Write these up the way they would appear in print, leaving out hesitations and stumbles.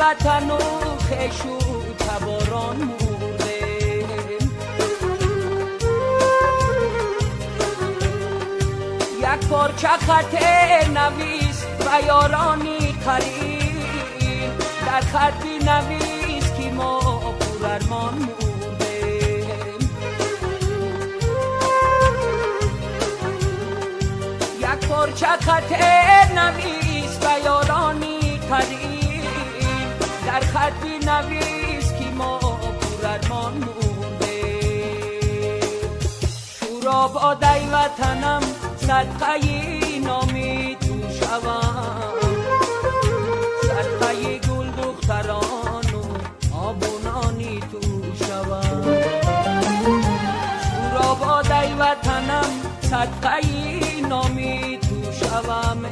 وطن و خش و تباران مرده، یک پارچه خط نویس و یارانی قریب، در خط نویس که ما پر ارمان مرده، یک پارچه خط نویس و یارانی قریب، در خط نویس که ما پر ارمان مرده. شورا باد ای وطنم صدقه نامی تو شوم، صدقه گل دختران و آب و نانی تو شوم. شورا باد ای وطنم صدقه نامی تو شوم،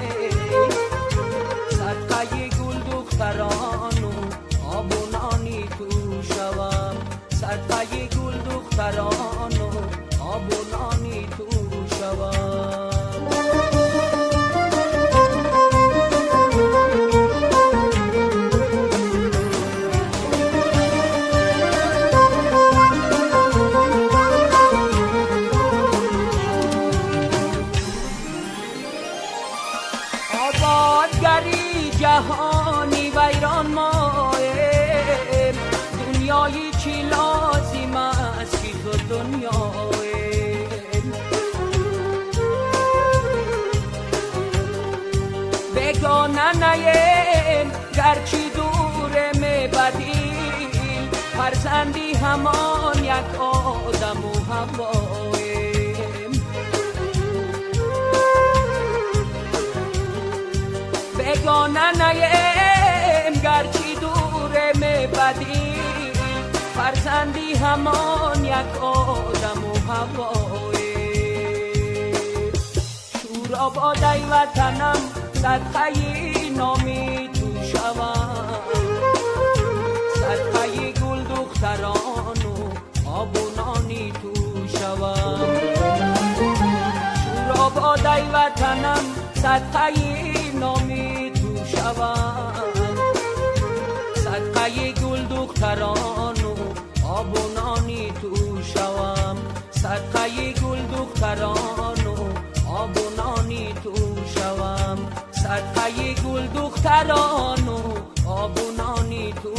صدقه گل دختران و آب و نانی تو شوم، صدقه گل دختران و آب و نانی تو شوم. آبادگری جهانی ویران مایه، دنیایی چی لازم است که تو دنیای، بگانه نیم گرچی دوره میبدیم، فرزندی همان یک آدم و هواییم، بگانه نیم گرچی دوره میبدیم، فرزندی همان یک آدم و هواییم. شورا باد ای وطنم صدقه نامی تو شوم، صدقه گل دختران و آب و نانی تو شوم. شورا باد ای وطنم صدقه نامی تو شوم، صدقه گل دختران و آب و نانی تو شوم، صدقه گل دختران و آب و نانی تو شوم، صدقه گل دختران و آب و نانی تو